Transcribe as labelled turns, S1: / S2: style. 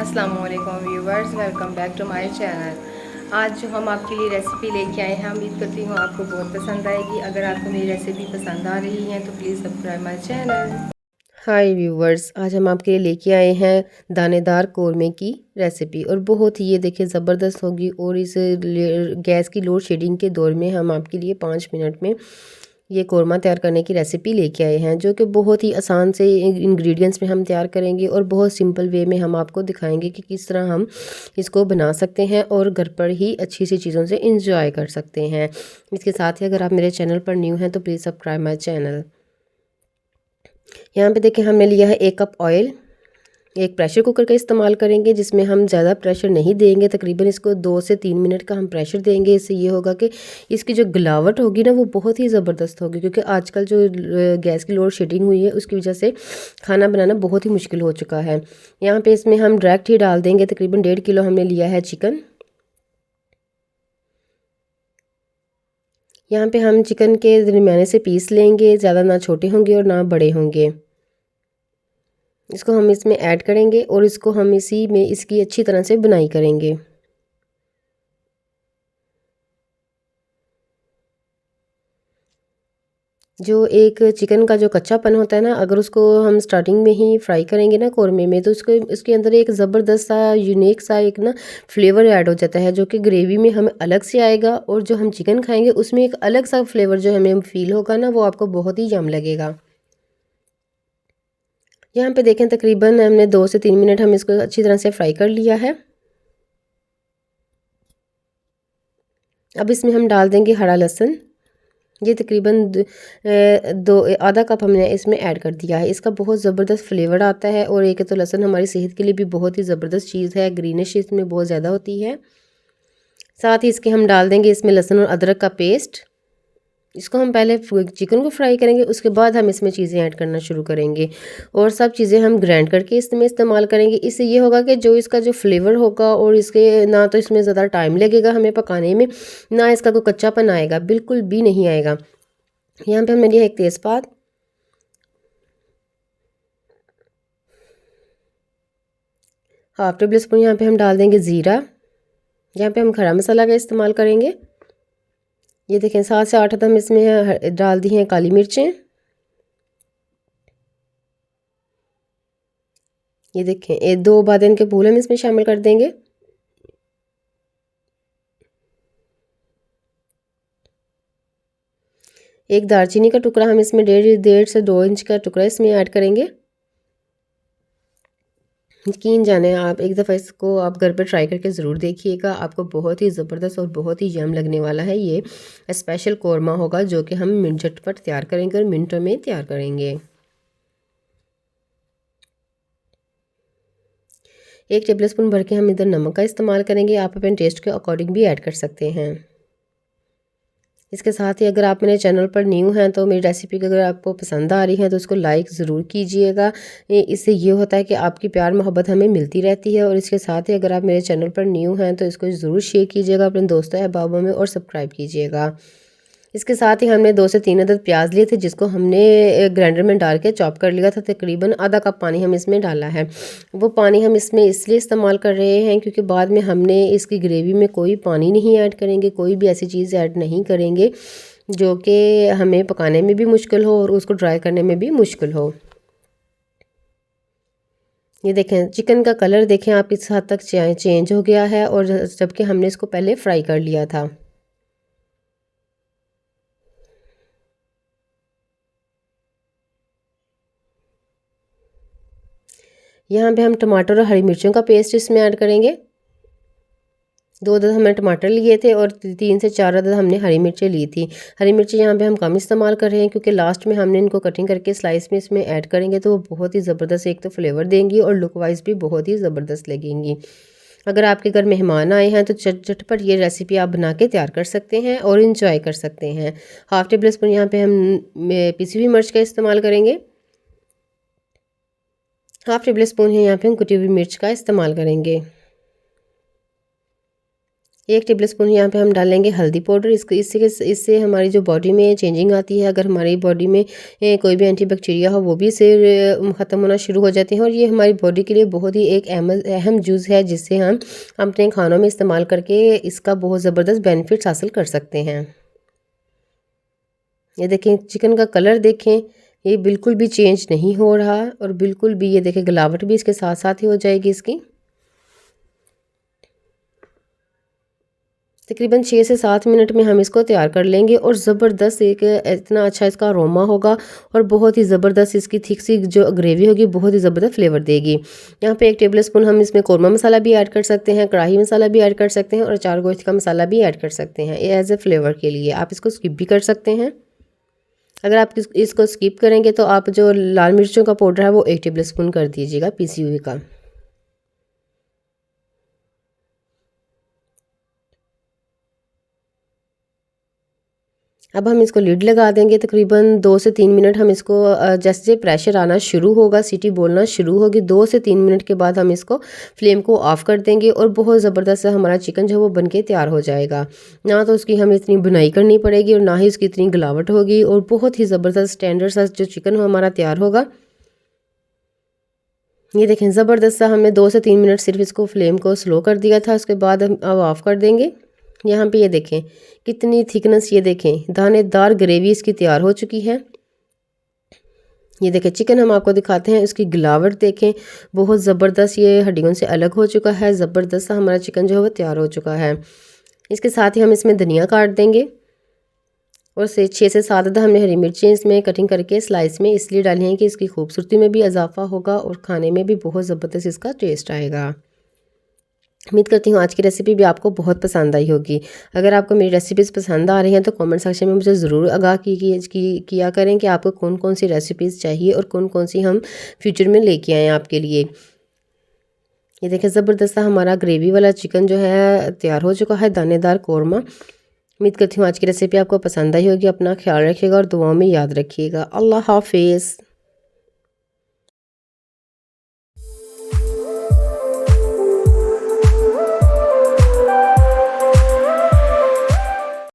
S1: अस्सलामुअलैकुम viewers, welcome back to my channel. आज जो हम आपके लिए रेसिपी लेके आए हैं, उम्मीद करती हूँ आपको बहुत पसंद आएगी। अगर आपको मेरी रेसिपी पसंद आ रही है तो please subscribe my channel. Hi viewers, आज हम आपके लिए लेके आए हैं दानेदार कौरमे की रेसिपी और बहुत ही ये देखिए ज़बरदस्त होगी। और इस गैस की लोड शेडिंग के दौर में हम आपके लिए 5 मिनट में ये कौरमा तैयार करने की रेसिपी लेके आए हैं, जो कि बहुत ही आसान से इंग्रेडिएंट्स में हम तैयार करेंगे और बहुत सिंपल वे में हम आपको दिखाएंगे कि किस तरह हम इसको बना सकते हैं और घर पर ही अच्छी सी चीज़ों से इंजॉय कर सकते हैं। इसके साथ ही अगर आप मेरे चैनल पर न्यू हैं तो प्लीज़ सब्सक्राइब माई चैनल। यहाँ पे देखिए हमने लिया है 1 कप ऑयल। एक प्रेशर कुकर का इस्तेमाल करेंगे जिसमें हम ज़्यादा प्रेशर नहीं देंगे, तकरीबन इसको 2 से 3 मिनट का हम प्रेशर देंगे। इससे ये होगा कि इसकी जो गलावट होगी ना वो बहुत ही ज़बरदस्त होगी, क्योंकि आजकल जो गैस की लोड शेडिंग हुई है उसकी वजह से खाना बनाना बहुत ही मुश्किल हो चुका है। यहाँ पे इसमें हम डायरेक्ट ही डाल देंगे। तकरीबन 1.5 किलो हमने लिया है चिकन। यहाँ पे हम चिकन के दरमियाने से पीस लेंगे, ज़्यादा ना छोटे होंगे और ना बड़े होंगे। इसको हम इसमें ऐड करेंगे और इसको हम इसी में इसकी अच्छी तरह से बुनाई करेंगे। जो एक चिकन का जो कच्चापन होता है ना, अगर उसको हम स्टार्टिंग में ही फ्राई करेंगे ना कौरमे में, तो उसको उसके अंदर एक ज़बरदस्त सा यूनिक सा एक ना फ्लेवर ऐड हो जाता है, जो कि ग्रेवी में हमें अलग से आएगा और जो हम चिकन खाएंगे उसमें एक अलग सा फ्लेवर जो हमें फील होगा ना, वो आपको बहुत ही यम लगेगा। यहाँ पे देखें तकरीबन हमने 2 से 3 मिनट हम इसको अच्छी तरह से फ्राई कर लिया है। अब इसमें हम डाल देंगे हरा लहसुन। ये तकरीबन दो आधा कप हमने इसमें ऐड कर दिया है। इसका बहुत ज़बरदस्त फ्लेवर आता है और एक तो लहसुन हमारी सेहत के लिए भी बहुत ही ज़बरदस्त चीज़ है, ग्रीनिश इसमें बहुत ज़्यादा होती है। साथ ही इसके हम डाल देंगे इसमें लहसुन और अदरक का पेस्ट। इसको हम पहले चिकन को फ्राई करेंगे, उसके बाद हम इसमें चीज़ें ऐड करना शुरू करेंगे और सब चीज़ें हम ग्राइंड करके इसमें इस्तेमाल करेंगे। इससे ये होगा कि जो इसका जो फ्लेवर होगा और इसके ना तो इसमें ज़्यादा टाइम लगेगा हमें पकाने में, ना इसका कोई कच्चापन आएगा, बिल्कुल भी नहीं आएगा। यहाँ पे हमने लिया एक तेज़पात, हाफ टेबल स्पून यहाँ पे हम डाल देंगे ज़ीरा। यहाँ पे हम खड़ा मसाला का इस्तेमाल करेंगे। ये देखें 7 से 8 हम इसमें डाल दी हैं काली मिर्चें। ये देखें 2 बादाम के फूल हम इसमें शामिल कर देंगे। एक दालचीनी का टुकड़ा हम इसमें डेढ़ से 2 इंच का टुकड़ा इसमें ऐड करेंगे। यकीन जाने आप एक दफ़ा इसको आप घर पर ट्राई करके ज़रूर देखिएगा, आपको बहुत ही ज़बरदस्त और बहुत ही यम लगने वाला है। ये स्पेशल कौरमा होगा जो कि हम झटपट तैयार करेंगे और मिनटों में तैयार करेंगे। 1 टेबल स्पून भर के हम इधर नमक का इस्तेमाल करेंगे, आप अपने टेस्ट के अकॉर्डिंग भी ऐड कर सकते हैं। इसके साथ ही अगर आप मेरे चैनल पर न्यू हैं तो मेरी रेसिपी अगर आपको पसंद आ रही है तो उसको लाइक ज़रूर कीजिएगा। इससे ये होता है कि आपकी प्यार मोहब्बत हमें मिलती रहती है। और इसके साथ ही अगर आप मेरे चैनल पर न्यू हैं तो इसको ज़रूर शेयर कीजिएगा अपने दोस्तों अहबाबों में और सब्सक्राइब कीजिएगा। इसके साथ ही हमने 2 से 3 अदद प्याज लिए थे, जिसको हमने ग्राइंडर में डाल के चॉप कर लिया था। तकरीबन आधा कप पानी हम इसमें डाला है। वो पानी हम इसमें इसलिए इस्तेमाल कर रहे हैं क्योंकि बाद में हमने इसकी ग्रेवी में कोई पानी नहीं ऐड करेंगे, कोई भी ऐसी चीज़ ऐड नहीं करेंगे जो कि हमें पकाने में भी मुश्किल हो और उसको ड्राई करने में भी मुश्किल हो। ये देखें चिकन का कलर देखें आप किस हद तक चेंज हो गया है, और जबकि हमने इसको पहले फ्राई कर लिया था। यहाँ पे हम टमाटर और हरी मिर्चों का पेस्ट इसमें ऐड करेंगे। 2 अदद हमने टमाटर लिए थे और 3 से 4 अदद हमने हरी मिर्चें ली थी। हरी मिर्चें यहाँ पे हम कम इस्तेमाल कर रहे हैं क्योंकि लास्ट में हमने इनको कटिंग करके स्लाइस में इसमें ऐड करेंगे तो वो बहुत ही ज़बरदस्त एक तो फ्लेवर देंगी और लुक वाइज भी बहुत ही ज़बरदस्त लगेंगी। अगर आपके घर मेहमान आए हैं तो झटपट ये रेसिपी आप बना के तैयार कर सकते हैं और इंजॉय कर सकते हैं। हाफ टेबल स्पून यहाँ पे हम पिसी हुई मिर्च का इस्तेमाल करेंगे। हाफ टेबल स्पून है यहाँ पे हम कुटी हुई मिर्च का इस्तेमाल करेंगे। 1 टेबल स्पून यहाँ पे हम डालेंगे हल्दी पाउडर। इससे हमारी जो बॉडी में चेंजिंग आती है, अगर हमारी बॉडी में कोई भी एंटीबैक्टीरिया हो वो भी इससे ख़त्म होना शुरू हो जाते हैं। और ये हमारी बॉडी के लिए बहुत ही एक अहम जूस है, जिससे हम अपने खानों में इस्तेमाल करके इसका बहुत ज़बरदस्त बेनिफिट्स हासिल कर सकते हैं। ये देखें, चिकन का कलर देखें, ये बिल्कुल भी चेंज नहीं हो रहा, और बिल्कुल भी ये देखें गलावट भी इसके साथ साथ ही हो जाएगी इसकी। तकरीबन 6 से 7 मिनट में हम इसको तैयार कर लेंगे, और ज़बरदस्त एक इतना अच्छा इसका अरोमा होगा, और बहुत ही ज़बरदस्त इसकी थिक सी जो ग्रेवी होगी बहुत ही ज़बरदस्त फ्लेवर देगी। यहाँ पे 1 टेबल स्पून हम इसमें कौरमा मसाला भी ऐड कर सकते हैं, कढ़ाई मसाला भी ऐड कर सकते हैं, और अचार गोश्त का मसाला भी ऐड कर सकते हैं एज ए फ्लेवर के लिए। आप इसको स्किप भी कर सकते हैं। अगर आप इसको स्किप करेंगे तो आप जो लाल मिर्चों का पाउडर है वो 1 टेबल स्पून कर दीजिएगा, पीसी हुई का। अब हम इसको लिड लगा देंगे। तकरीबन 2 से 3 मिनट हम इसको जैसे प्रेशर आना शुरू होगा, सीटी बोलना शुरू होगी, 2 से 3 मिनट के बाद हम इसको फ्लेम को ऑफ़ कर देंगे, और बहुत ज़बरदस्त हमारा चिकन जो है वो बनके तैयार हो जाएगा। ना तो उसकी हमें इतनी बुनाई करनी पड़ेगी, और ना ही उसकी इतनी गलावट होगी, और बहुत ही ज़बरदस्त स्टैंडर्ड सा जो चिकन हमारा तैयार होगा। ये देखें, ज़बरदस्त सा हमने 2 से 3 मिनट सिर्फ इसको फ्लेम को स्लो कर दिया था। उसके बाद हम अब ऑफ़ कर देंगे। यहाँ पे ये देखें कितनी थिकनेस, ये देखें दानेदार ग्रेवी इसकी तैयार हो चुकी है। ये देखें चिकन हम आपको दिखाते हैं, इसकी गिलावट देखें, बहुत ज़बरदस्त ये हड्डियों से अलग हो चुका है। ज़बरदस्त हमारा चिकन जो है वो तैयार हो चुका है। इसके साथ ही हम इसमें धनिया काट देंगे, और 6 से 7 अदद हमने हरी मिर्चें इसमें कटिंग करके स्लाइस में इसलिए डाली हैं कि इसकी खूबसूरती में भी इजाफा होगा, और खाने में भी बहुत ज़बरदस्त इसका टेस्ट आएगा। उम्मीद करती हूँ आज की रेसिपी भी आपको बहुत पसंद आई होगी। अगर आपको मेरी रेसिपीज़ पसंद आ रही हैं तो कमेंट सेक्शन में मुझे ज़रूर आगाह किया करें कि आपको कौन कौन सी रेसिपीज़ चाहिए, और कौन कौन सी हम फ्यूचर में लेके आएँ आपके लिए। ये देखें, ज़बरदस्त हमारा ग्रेवी वाला चिकन जो है तैयार हो चुका है, दानेदार कौरमा। उम्मीद करती हूँ आज की रेसिपी आपको पसंद आई होगी। अपना ख्याल रखिएगा और दुआओं में याद रखिएगा। अल्लाह हाफिज़।